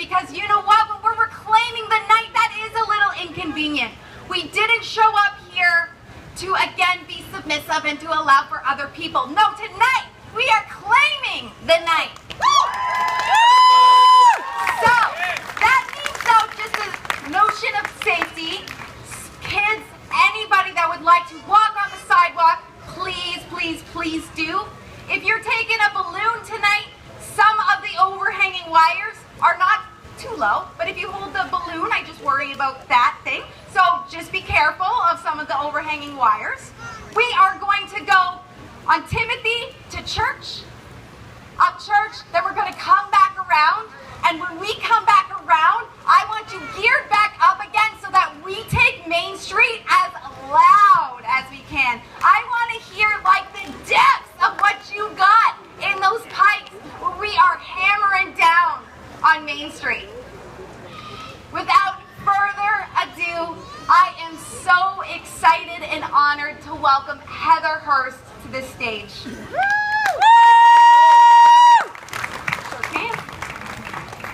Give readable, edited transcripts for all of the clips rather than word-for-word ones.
because you know what? When we're reclaiming the night, that is a little inconvenient. We didn't show up here to again be submissive and to allow for other people. No, tonight we are claiming the night. So that means though, just a notion of safety. Kids, anybody that would like to walk on the sidewalk, please, please, please do. If you're taking a balloon tonight, some of the overhanging wires are not too low, but if you hold the balloon, I just worry about that thing. So just be careful of some of the overhanging wires. We are going to go on Timothy to church, up church, then we're going to come back around, and when we come back around, I want you geared back up again so that we take Main Street as loud as we can. I want to hear like the depths of what you got in those pipes where we are hammering down on Main Street. Without further ado, I am so excited and honored to welcome Heather Hurst to the stage. Okay.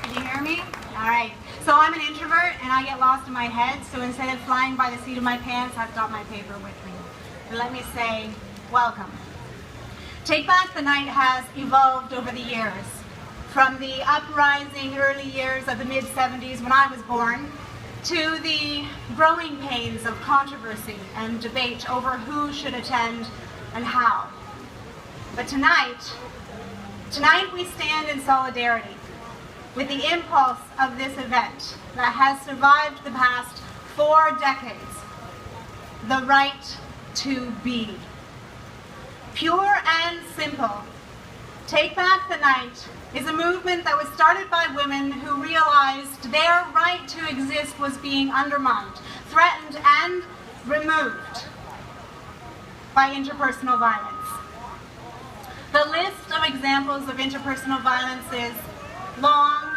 Can you hear me? All right. So I'm an introvert and I get lost in my head, so instead of flying by the seat of my pants, I've got my paper with me. And let me say, welcome. Take Back the Night has evolved over the years, from the uprising early years of the mid-70s when I was born, to the growing pains of controversy and debate over who should attend and how. But tonight we stand in solidarity with the impulse of this event that has survived the past 4 decades, the right to be. Pure and simple, Take Back the Night is a movement that was started by women who realized their right to exist was being undermined, threatened, and removed by interpersonal violence. The list of examples of interpersonal violence is long,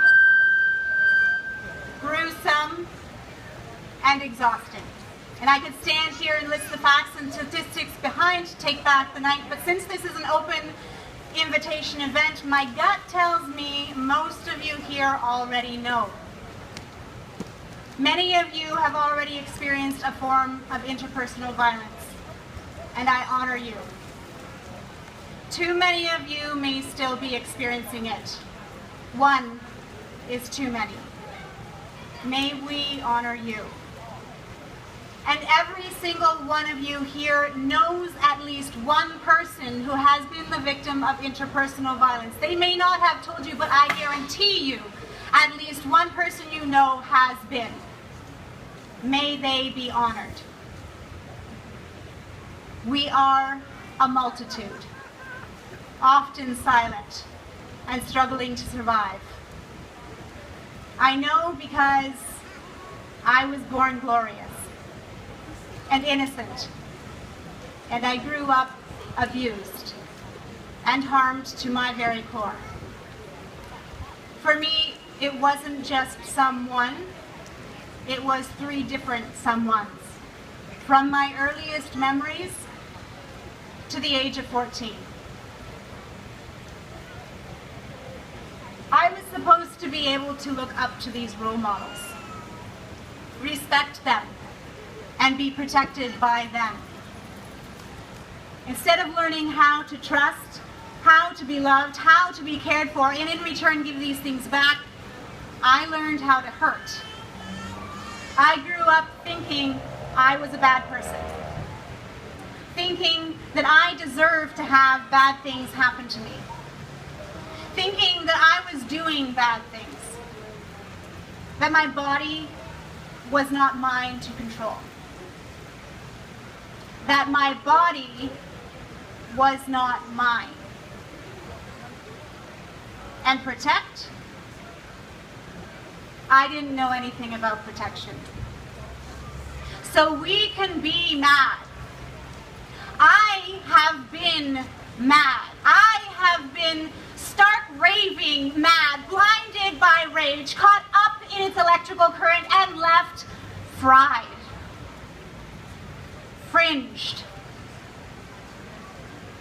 gruesome, and exhausting. And I could stand here and list the facts and statistics behind Take Back the Night, but since this is an open invitation event, my gut tells me most of you here already know. Many of you have already experienced a form of interpersonal violence, and I honor you. Too many of you may still be experiencing it. One is too many. May we honor you. And every single one of you here knows at least one person who has been the victim of interpersonal violence. They may not have told you, but I guarantee you, at least one person you know has been. May they be honored. We are a multitude, often silent and struggling to survive. I know because I was born glorious and innocent, and I grew up abused and harmed to my very core. For me, it wasn't just someone, it was 3 different someones, from my earliest memories to the age of 14. I was supposed to be able to look up to these role models, respect them, and be protected by them. Instead of learning how to trust, how to be loved, how to be cared for, and in return give these things back, I learned how to hurt. I grew up thinking I was a bad person, thinking that I deserved to have bad things happen to me, thinking that I was doing bad things, that my body was not mine to control, that my body was not mine. And protect? I didn't know anything about protection. So we can be mad. I have been mad. I have been stark raving mad, blinded by rage, caught up in its electrical current, and left fried, fringed,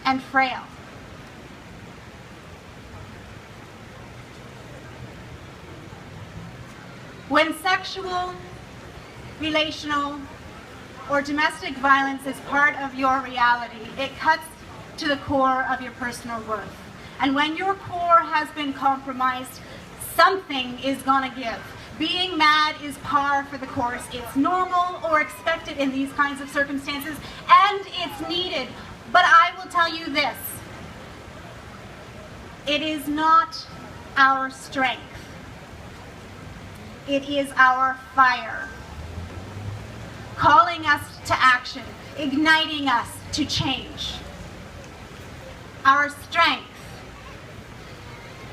and frail. sexual, relational, or domestic violence is part of your reality, it cuts to the core of your personal worth. And when your core has been compromised, something is gonna give. Being mad is par for the course. It's normal or expected in these kinds of circumstances, and it's needed. But I will tell you this, it is not our strength. It is our fire, calling us to action, igniting us to change. Our strength,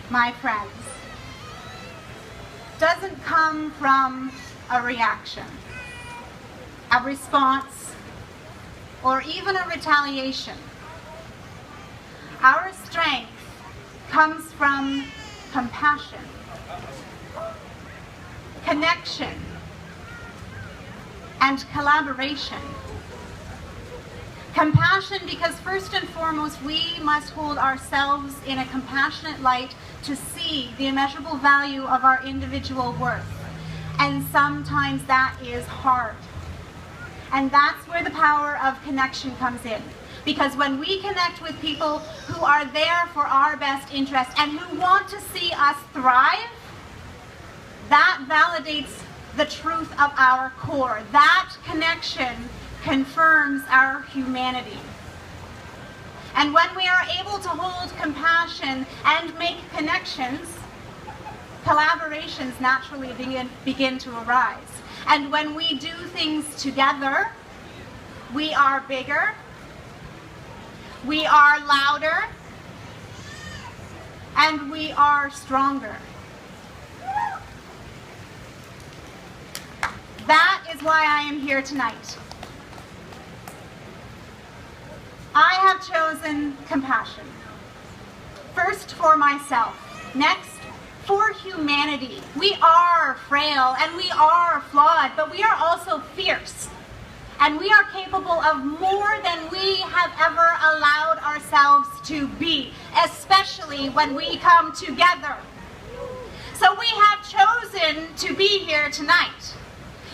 my friends, doesn't come from a reaction, a response, or even a retaliation. Our strength comes from compassion, connection, and collaboration. Compassion because first and foremost, we must hold ourselves in a compassionate light to see the immeasurable value of our individual worth. And sometimes that is hard. And that's where the power of connection comes in. Because when we connect with people who are there for our best interest and who want to see us thrive, that validates the truth of our core. That connection confirms our humanity. And when we are able to hold compassion and make connections, collaborations naturally begin to arise. And when we do things together, we are bigger, we are louder, and we are stronger. That is why I am here tonight. I have chosen compassion. First for myself. Next, for humanity. We are frail and we are flawed, but we are also fierce. And we are capable of more than we have ever allowed ourselves to be, especially when we come together. So we have chosen to be here tonight.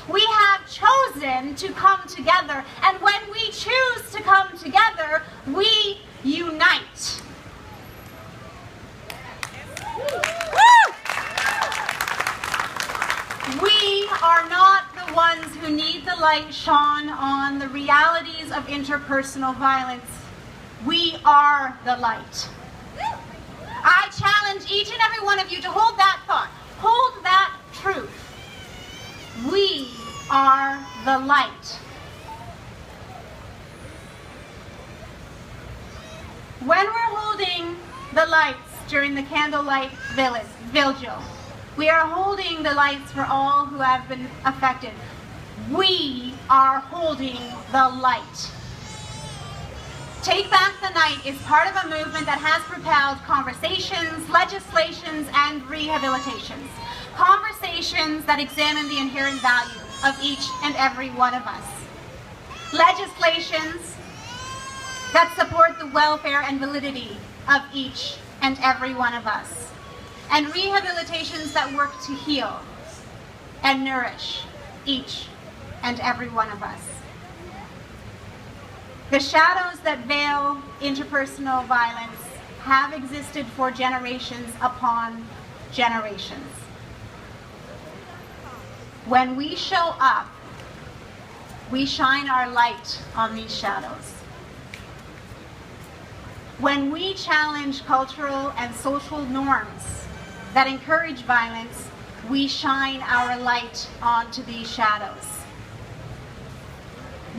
We have chosen to come together, and when we choose to come together, we unite. We are not the ones who need the light shone on the realities of interpersonal violence. We are the light. I challenge each and every one of you to hold that thought, hold that truth. We are the light. When we're holding the lights during the candlelight vigil, we are holding the lights for all who have been affected. We are holding the light. Take Back the Night is part of a movement that has propelled conversations, legislations, and rehabilitations. Conversations that examine the inherent value of each and every one of us. Legislations that support the welfare and validity of each and every one of us. And rehabilitations that work to heal and nourish each and every one of us. The shadows that veil interpersonal violence have existed for generations upon generations. When we show up, we shine our light on these shadows. When we challenge cultural and social norms that encourage violence, we shine our light onto these shadows.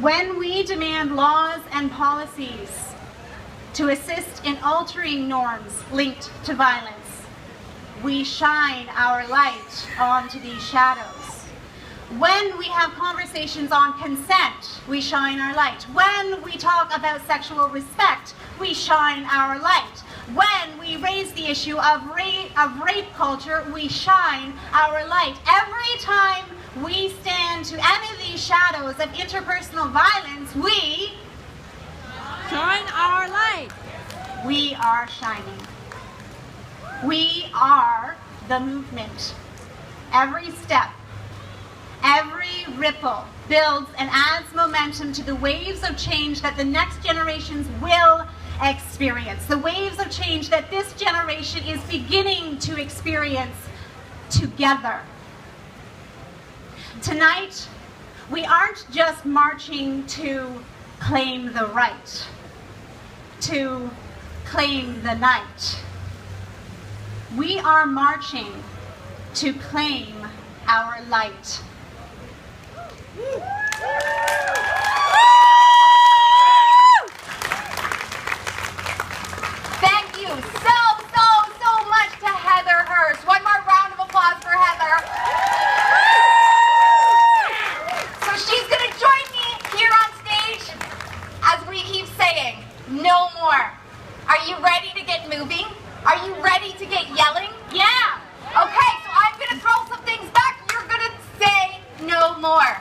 When we demand laws and policies to assist in altering norms linked to violence, we shine our light onto these shadows. When we have conversations on consent, we shine our light. When we talk about sexual respect, we shine our light. When we raise the issue of rape culture, we shine our light. Every time we stand to any of these shadows of interpersonal violence, we shine our light. We are shining. We are the movement. Every step, Every ripple builds and adds momentum to the waves of change that the next generations will experience. The waves of change that this generation is beginning to experience together. Tonight, we aren't just marching to claim the right, to claim the night. We are marching to claim our light. Thank you so much to Heather Hurst. One more round of applause for Heather. So she's going to join me here on stage as we keep saying, no more. Are you ready to get moving? Are you ready to get yelling? Yeah. Okay, so I'm going to throw some things back. You're going to say no more.